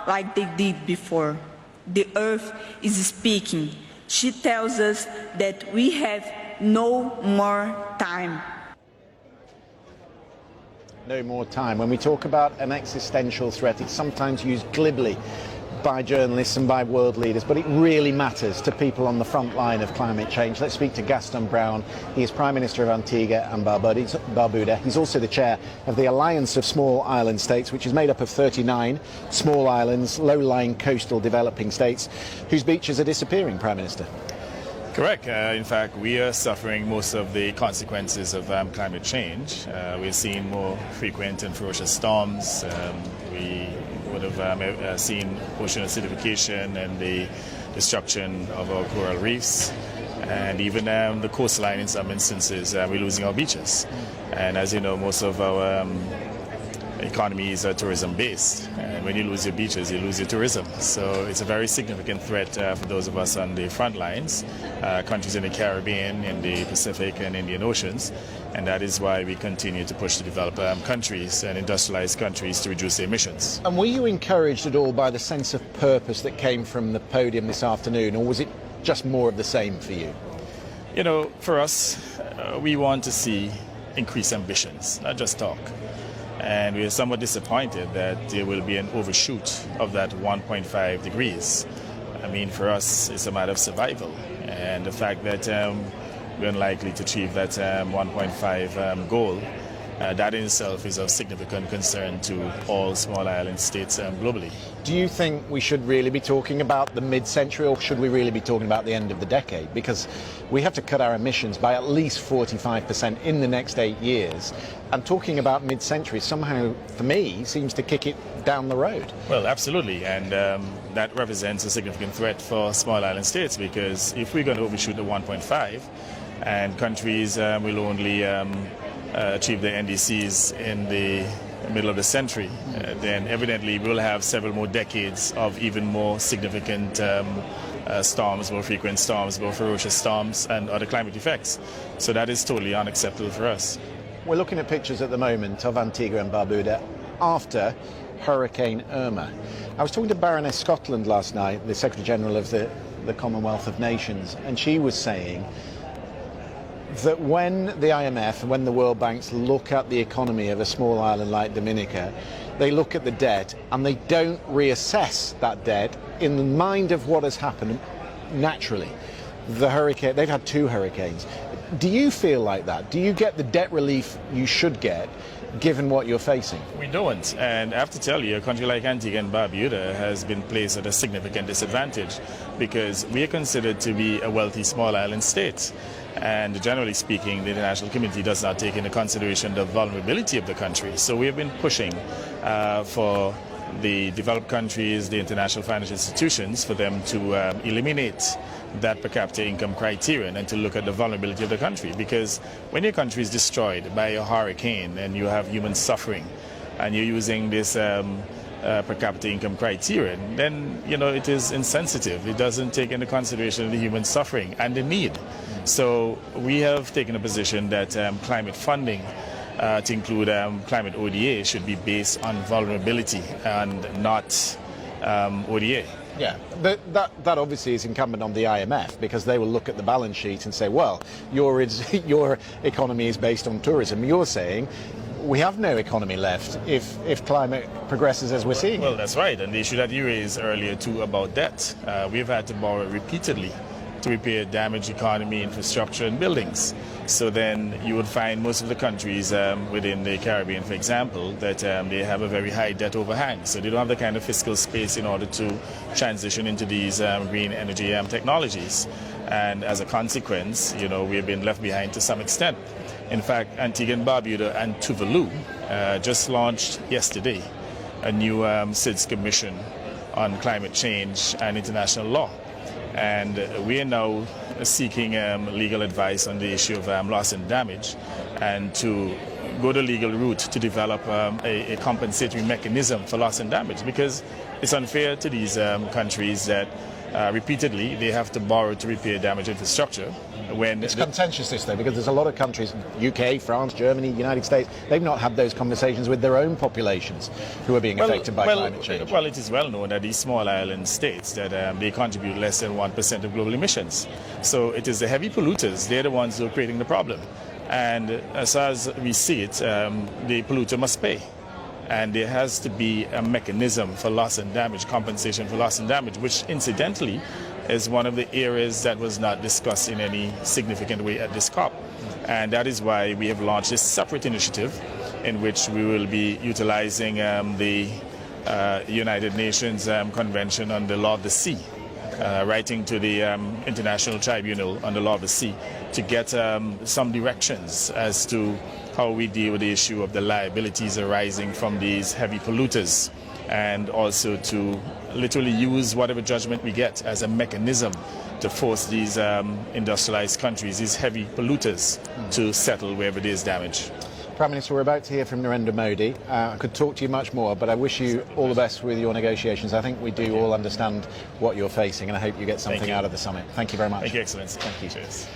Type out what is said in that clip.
like they did before. The earth is speaking. She tells us that we have no more time. No more time. When we talk about an existential threat, it's sometimes used glibly by journalists and by world leaders, but it really matters to people on the front line of climate change. Let's speak to Gaston Browne. He is Prime Minister of Antigua and Barbuda. He's also the chair of the Alliance of Small Island States, which is made up of 39 small islands, low-lying coastal developing states, whose beaches are disappearing, Prime Minister. Correct. In fact, we are suffering most of the consequences of climate change. We're seeing more frequent and ferocious storms. We would have seen ocean acidification and the destruction of our coral reefs. And even the coastline, in some instances, we're losing our beaches. And as you know, most of our economies are tourism-based. And when you lose your beaches, you lose your tourism. So it's a very significant threat for those of us on the front lines, countries in the Caribbean, in the Pacific and Indian Oceans. And that is why we continue to push to develop countries and industrialized countries to reduce their emissions. And were you encouraged at all by the sense of purpose that came from the podium this afternoon, or was it just more of the same for you? You know, for us, we want to see increased ambitions, not just talk. And we are somewhat disappointed that there will be an overshoot of that 1.5 degrees. I mean, for us, it's a matter of survival. And the fact that we're unlikely to achieve that 1.5 goal, that in itself is of significant concern to all small island states globally. Do you think we should really be talking about the mid-century, or should we really be talking about the end of the decade? Because we have to cut our emissions by at least 45% in the next 8 years. And talking about mid-century somehow, for me, seems to kick it down the road. Well, absolutely. And that represents a significant threat for small island states, because if we're going to overshoot the 1.5 and countries will only achieve their NDCs in the middle of the century, then evidently we'll have several more decades of even more significant storms, more frequent storms, more ferocious storms and other climate effects. So that is totally unacceptable for us. We're looking at pictures at the moment of Antigua and Barbuda after Hurricane Irma. I was talking to Baroness Scotland last night, the Secretary General of the Commonwealth of Nations, and she was saying that when the IMF and when the World Banks look at the economy of a small island like Dominica, they look at the debt and they don't reassess that debt in the mind of what has happened naturally. The hurricane, they've had 2 hurricanes. Do you feel like that? Do you get the debt relief you should get given what you're facing? We don't, and I have to tell you, a country like Antigua and Barbuda has been placed at a significant disadvantage because we are considered to be a wealthy small island state. And generally speaking, the international community does not take into consideration the vulnerability of the country. So we have been pushing for the developed countries, the international financial institutions, for them to eliminate that per capita income criterion and to look at the vulnerability of the country. Because when your country is destroyed by a hurricane and you have human suffering and you're using this per capita income criterion, then it is insensitive. It doesn't take into consideration the human suffering and the need. So we have taken a position that climate funding to include climate ODA should be based on vulnerability and not ODA. Yeah, that obviously is incumbent on the IMF, because they will look at the balance sheet and say, well, your economy is based on tourism. You're saying we have no economy left if climate progresses as we're seeing. Well, that's right, and the issue that you raised earlier too about debt. We've had to borrow repeatedly to repair damaged economy, infrastructure and buildings. So then you would find most of the countries within the Caribbean, for example, that they have a very high debt overhang. So they don't have the kind of fiscal space in order to transition into these green energy technologies. And as a consequence, we've been left behind to some extent. In fact, Antigua and Barbuda and Tuvalu just launched yesterday a new SIDS Commission on Climate Change and International Law. And we are now seeking legal advice on the issue of loss and damage, and to go the legal route to develop a compensatory mechanism for loss and damage, because it's unfair to these countries that repeatedly they have to borrow to repair damaged infrastructure. When it's contentious, this, though, because there's a lot of countries, UK, France, Germany, United States, they've not had those conversations with their own populations who are being affected by climate change. Well, it is well known that these small island states, that they contribute less than 1% of global emissions. So it is the heavy polluters, they're the ones who are creating the problem. And as we see it, the polluter must pay. And there has to be a mechanism for loss and damage, compensation for loss and damage, which incidentally is one of the areas that was not discussed in any significant way at this COP. And that is why we have launched this separate initiative in which we will be utilizing the United Nations Convention on the Law of the Sea, writing to the International Tribunal on the Law of the Sea to get some directions as to how we deal with the issue of the liabilities arising from these heavy polluters, and also to literally use whatever judgment we get as a mechanism to force these industrialized countries, these heavy polluters, to settle wherever there is damage. Prime Minister, we're about to hear from Narendra Modi. I could talk to you much more, but I wish you all the best with your negotiations. I think we do all understand what you're facing, and I hope you get something out of the summit. Thank you very much. Thank you, Excellency. Thank you. Cheers.